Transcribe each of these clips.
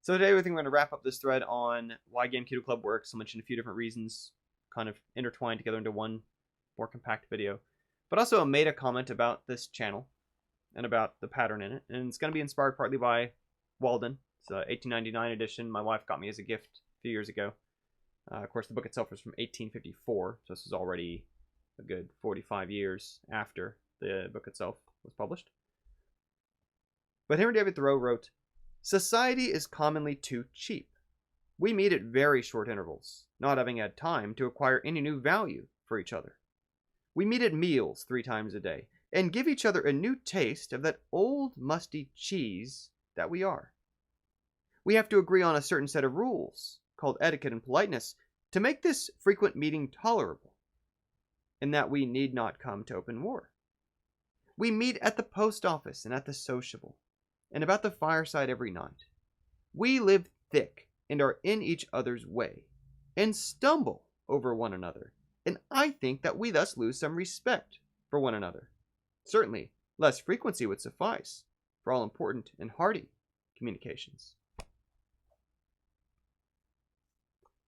So today I think we're going to wrap up this thread on why Gamkedo Club works. I'll mention a few different reasons, kind of intertwined together into one more compact video. But also I made a comment about this channel and about the pattern in it. And it's going to be inspired partly by Walden. It's an 1899 edition my wife got me as a gift a few years ago. Of course, the book itself was from 1854, so this is already a good 45 years after the book itself was published. But Henry David Thoreau wrote, "Society is commonly too cheap. We meet at very short intervals, not having had time to acquire any new value for each other. We meet at meals 3 times a day, and give each other a new taste of that old musty cheese that we are. We have to agree on a certain set of rules, called etiquette and politeness, to make this frequent meeting tolerable, in that we need not come to open war. We meet at the post office and at the sociable, and about the fireside every night. We live thick and are in each other's way, and stumble over one another, and I think that we thus lose some respect for one another. Certainly, less frequency would suffice for all important and hearty communications."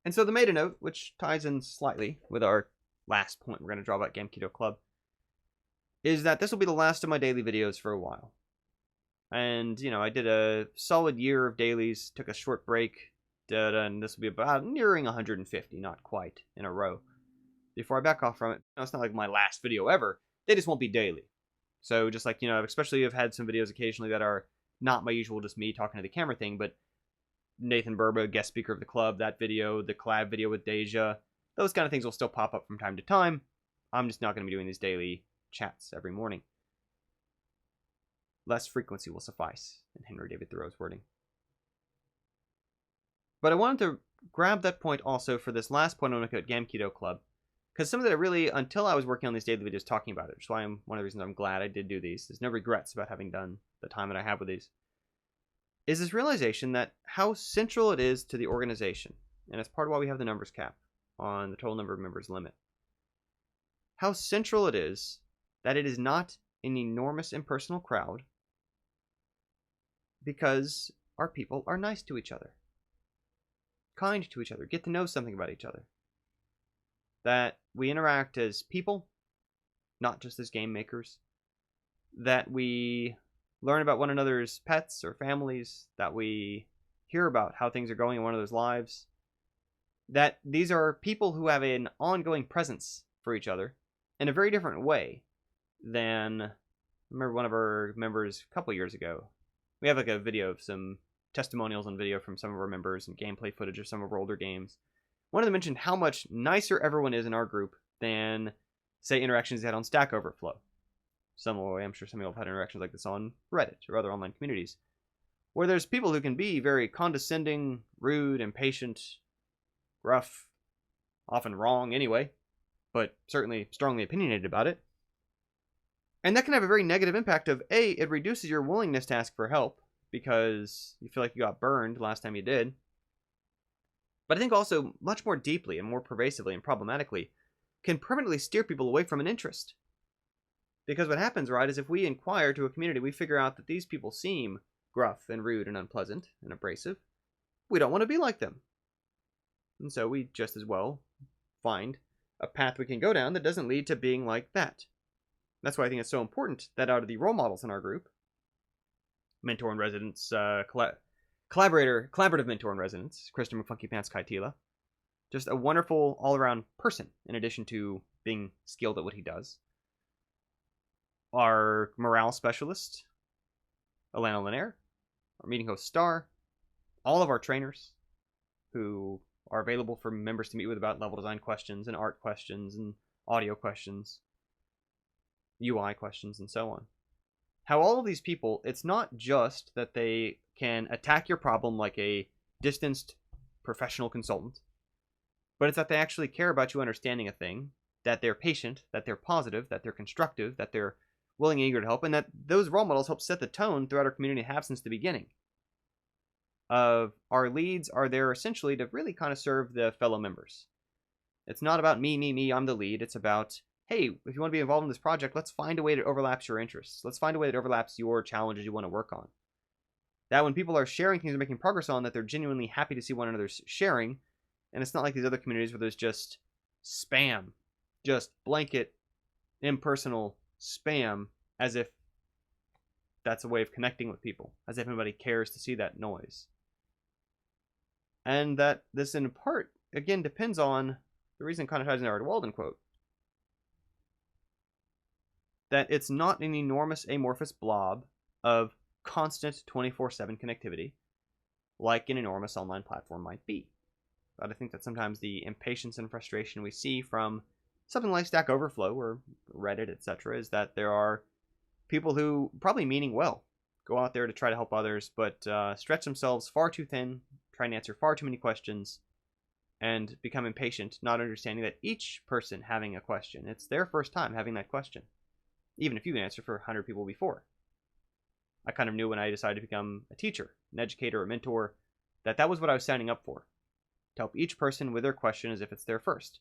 And so the meta note, which ties in slightly with our last point we're going to draw about Gamkedo Club, is that this will be the last of my daily videos for a while. And, I did a solid year of dailies, took a short break, and this will be about nearing 150, not quite, in a row, before I back off from it. It's not like my last video ever. They just won't be daily. So just like, especially I've had some videos occasionally that are not my usual just me talking to the camera thing, but Nathan Burba, guest speaker of the club, that video, the collab video with Deja, those kind of things will still pop up from time to time. I'm just not going to be doing these daily chats every morning. Less frequency will suffice, in Henry David Thoreau's wording. But I wanted to grab that point also for this last point I want to make about Gamkedo Club, because something that really, until I was working on these daily videos talking about it, which is why one of the reasons I'm glad I did do these, there's no regrets about having done the time that I have with these, is this realization that how central it is to the organization, and it's part of why we have the numbers cap on the total number of members limit, how central it is that it is not an enormous impersonal crowd, because our people are nice to each other, kind to each other, get to know something about each other, that we interact as people, not just as game makers, that we learn about one another's pets or families, that we hear about how things are going in one another's lives, that these are people who have an ongoing presence for each other in a very different way than, I remember one of our members a couple years ago, we have like a video of some testimonials on video from some of our members and gameplay footage of some of our older games. One of them mentioned how much nicer everyone is in our group than, say, interactions they had on Stack Overflow. I'm sure some of you have had interactions like this on Reddit or other online communities, where there's people who can be very condescending, rude, impatient, rough, often wrong anyway, but certainly strongly opinionated about it. And that can have a very negative impact of, A, it reduces your willingness to ask for help because you feel like you got burned last time you did. But I think also much more deeply and more pervasively and problematically can permanently steer people away from an interest. Because what happens, right, is if we inquire to a community, we figure out that these people seem gruff and rude and unpleasant and abrasive. We don't want to be like them. And so we just as well find a path we can go down that doesn't lead to being like that. That's why I think it's so important that out of the role models in our group, mentor in residence, collaborative mentor in residence, Kristen McFunkypants Kaitila, just a wonderful all-around person in addition to being skilled at what he does. Our morale specialist, Alana Linaire, our meeting host Star, all of our trainers who are available for members to meet with about level design questions and art questions and audio questions, UI questions, and so on. How all of these people, it's not just that they can attack your problem like a distanced professional consultant, but it's that they actually care about you understanding a thing, that they're patient, that they're positive, that they're constructive, that they're willing and eager to help, and that those role models help set the tone throughout our community and have since the beginning. Our leads are there essentially to really kind of serve the fellow members. It's not about me, I'm the lead. It's about, hey, if you want to be involved in this project, let's find a way that overlaps your interests. Let's find a way that overlaps your challenges you want to work on. That when people are sharing things and making progress on, that they're genuinely happy to see one another's sharing. And it's not like these other communities where there's just spam, just blanket, impersonal spam, as if that's a way of connecting with people, as if anybody cares to see that noise. And that this, in part, again, depends on the reason kind of ties into our Walden quote. That it's not an enormous amorphous blob of constant 24/7 connectivity like an enormous online platform might be. But I think that sometimes the impatience and frustration we see from something like Stack Overflow or Reddit, etc., is that there are people who, probably meaning well, go out there to try to help others, but stretch themselves far too thin, try and answer far too many questions, and become impatient, not understanding that each person having a question, it's their first time having that question, even if you can answer for 100 people before. I kind of knew when I decided to become a teacher, an educator, a mentor, that that was what I was signing up for. To help each person with their question as if it's their first.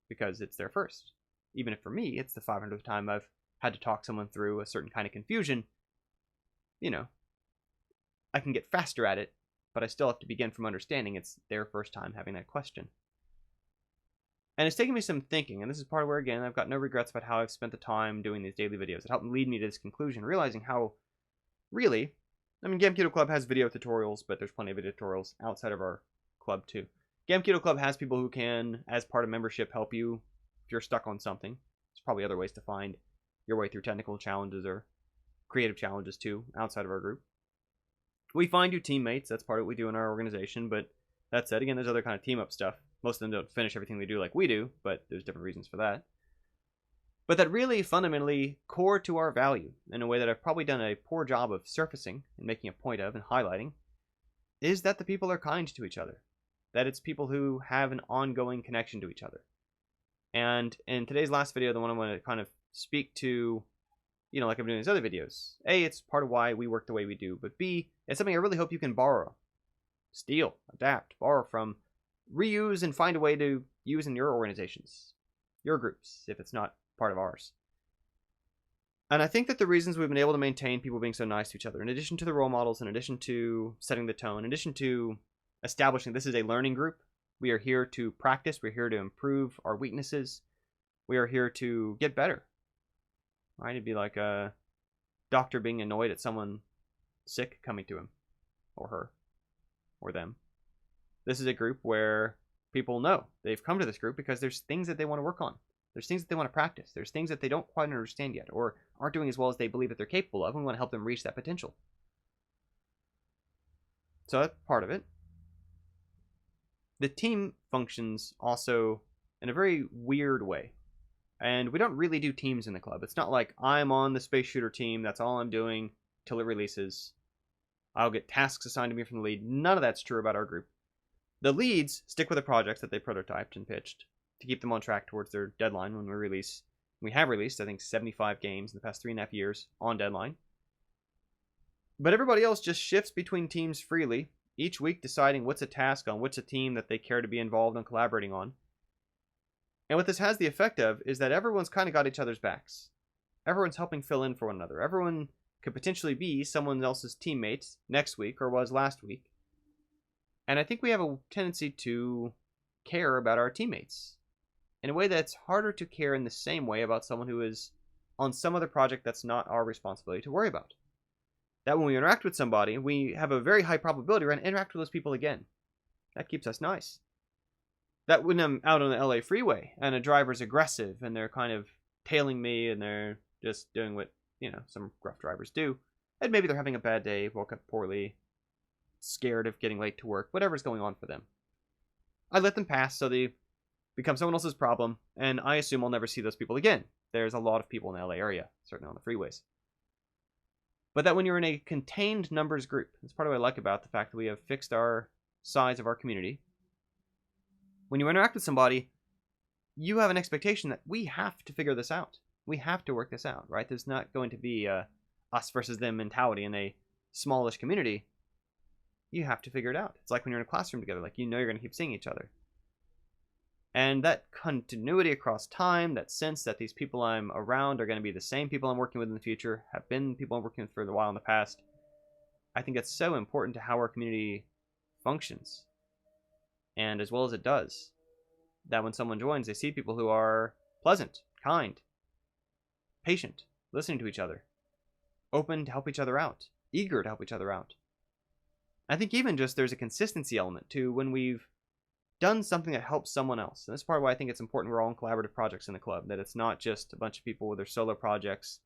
Because it's their first. Even if for me, it's the 500th time I've had to talk someone through a certain kind of confusion, you know, I can get faster at it, but I still have to begin from understanding it's their first time having that question. And it's taken me some thinking, and this is part of where, again, I've got no regrets about how I've spent the time doing these daily videos. It helped lead me to this conclusion, realizing how, really, I mean, Gamkedo Club has video tutorials, but there's plenty of video tutorials outside of our club, too. Gamkedo Club has people who can, as part of membership, help you if you're stuck on something. There's probably other ways to find your way through technical challenges or creative challenges, too, outside of our group. We find you teammates. That's part of what we do in our organization, but that said, again, there's other kind of team-up stuff. Most of them don't finish everything they do like we do, but there's different reasons for that. But that really fundamentally core to our value, in a way that I've probably done a poor job of surfacing and making a point of and highlighting, is that the people are kind to each other. That it's people who have an ongoing connection to each other. And in today's last video, the one I want to kind of speak to, you know, like I've been doing these other videos. A, it's part of why we work the way we do, but B, it's something I really hope you can borrow, steal, adapt, borrow from, reuse, and find a way to use in your organizations, your groups, if it's not part of ours. And I think that the reasons we've been able to maintain people being so nice to each other, in addition to the role models, in addition to setting the tone, in addition to establishing this is a learning group, we are here to practice, we're here to improve our weaknesses, we are here to get better. Right? It'd be like a doctor being annoyed at someone sick coming to him, or her, or them. This is a group where people know they've come to this group because there's things that they want to work on. There's things that they want to practice. There's things that they don't quite understand yet, or aren't doing as well as they believe that they're capable of, and we want to help them reach that potential. So that's part of it. The team functions also in a very weird way. And we don't really do teams in the club. It's not like I'm on the space shooter team, that's all I'm doing till it releases. I'll get tasks assigned to me from the lead. None of that's true about our group. The leads stick with the projects that they prototyped and pitched to keep them on track towards their deadline when we release. We have released, I think, 75 games in the past 3.5 years on deadline. But everybody else just shifts between teams freely, each week deciding what's a task on what's a team that they care to be involved in collaborating on. And what this has the effect of is that everyone's kind of got each other's backs. Everyone's helping fill in for one another. Everyone could potentially be someone else's teammate next week or was last week. And I think we have a tendency to care about our teammates in a way that's harder to care in the same way about someone who is on some other project that's not our responsibility to worry about. That when we interact with somebody, we have a very high probability we're going to interact with those people again. That keeps us nice. That when I'm out on the LA freeway and a driver's aggressive and they're kind of tailing me and they're just doing what, you know, some rough drivers do, and maybe they're having a bad day, woke up poorly, scared of getting late to work, whatever's going on for them, I let them pass so they become someone else's problem, and I assume I'll never see those people again. There's a lot of people in the LA area, certainly on the freeways. But that when you're in a contained numbers group, that's part of what I like about the fact that we have fixed our size of our community. When you interact with somebody, you have an expectation that we have to figure this out. We have to work this out, right? There's not going to be a us versus them mentality in a smallish community. You have to figure it out. It's like when you're in a classroom together, like you know you're going to keep seeing each other. And that continuity across time, that sense that these people I'm around are going to be the same people I'm working with in the future, have been people I'm working with for a while in the past, I think that's so important to how our community functions, and as well as it does, that when someone joins, they see people who are pleasant, kind, patient, listening to each other, open to help each other out, eager to help each other out. I think even just there's a consistency element to when we've done something that helps someone else. And that's part of why I think it's important we're all in collaborative projects in the club, that it's not just a bunch of people with their solo projects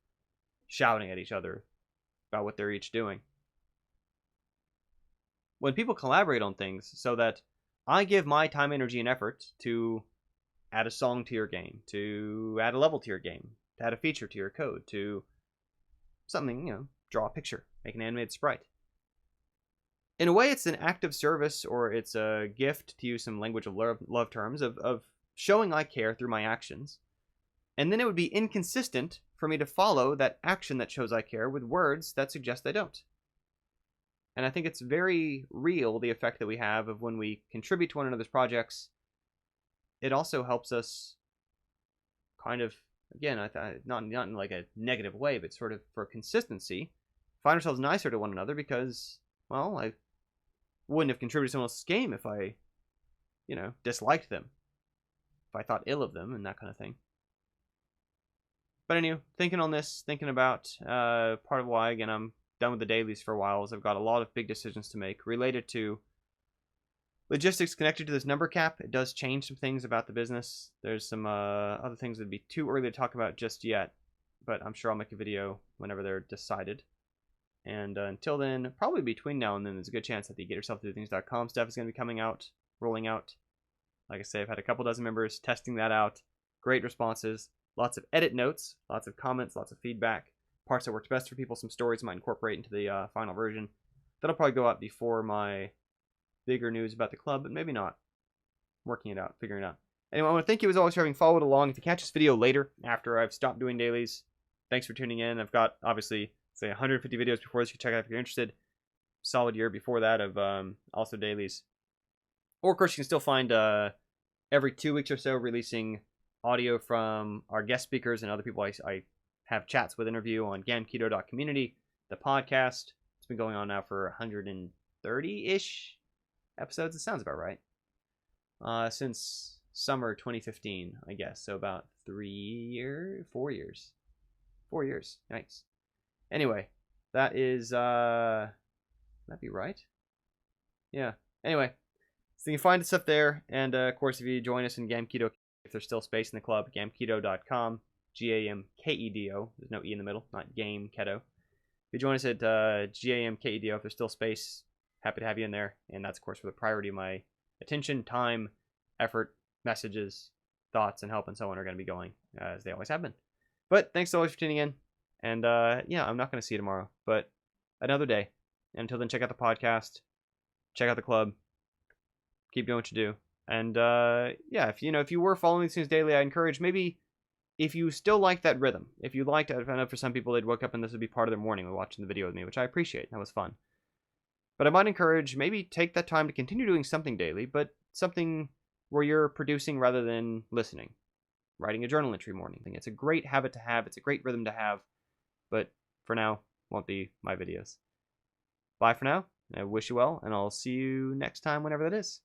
shouting at each other about what they're each doing. When people collaborate on things, so that I give my time, energy, and effort to add a song to your game, to add a level to your game, to add a feature to your code, to something, draw a picture, make an animated sprite. In a way, it's an act of service, or it's a gift, to use some language of love terms, of showing I care through my actions. And then it would be inconsistent for me to follow that action that shows I care with words that suggest I don't. And I think it's very real, the effect that we have of when we contribute to one another's projects. It also helps us kind of, again, not in like a negative way, but sort of for consistency, find ourselves nicer to one another because, well, I wouldn't have contributed to someone else's game if I, disliked them, if I thought ill of them and that kind of thing. But anyway, thinking on this, thinking about part of why, again, I'm done with the dailies for a while, is I've got a lot of big decisions to make related to logistics connected to this number cap. It does change some things about the business. There's some other things that'd be too early to talk about just yet, but I'm sure I'll make a video whenever they're decided. And until then, probably between now and then, there's a good chance that the GetYourselfToDoThings.com stuff is going to be coming out, rolling out. Like I say, I've had a couple dozen members testing that out. Great responses. Lots of edit notes, lots of comments, lots of feedback. Parts that worked best for people, some stories I might incorporate into the final version. That'll probably go out before my bigger news about the club, but maybe not. Working it out, figuring it out. Anyway, I want to thank you as always for having followed along. If you catch this video later, after I've stopped doing dailies, thanks for tuning in. I've got, obviously, say 150 videos before this you can check out if you're interested. Solid year before that of also dailies. Or, of course, you can still find every 2 weeks or so releasing audio from our guest speakers and other people I have chats with, interview on Gamkedo.community, the podcast. It's been going on now for 130-ish episodes. It sounds about right. Since summer 2015, I guess. So about 4 years. 4 years. Nice. Anyway, that is, that be right? Yeah. Anyway, so you can find the stuff there. And, of course, if you join us in Gamkedo, if there's still space in the club, Gamkedo.com, Gamkedo. There's no E in the middle, not Gamkedo. If you join us at Gamkedo, if there's still space, happy to have you in there. And that's, of course, where the priority of my attention, time, effort, messages, thoughts, and help, and so on are going to be going, as they always have been. But thanks so much for tuning in. And, yeah, I'm not going to see you tomorrow, but another day. And until then, check out the podcast, check out the club, keep doing what you do. And, yeah, if you were following these things daily, I encourage maybe, if you still like that rhythm, if you liked it, I know for some people they'd wake up and this would be part of their morning watching the video with me, which I appreciate. That was fun. But I might encourage, maybe take that time to continue doing something daily, but something where you're producing rather than listening. Writing a journal entry morning. It's a great habit to have. It's a great rhythm to have. But for now, won't be my videos. Bye for now. I wish you well, and I'll see you next time whenever that is.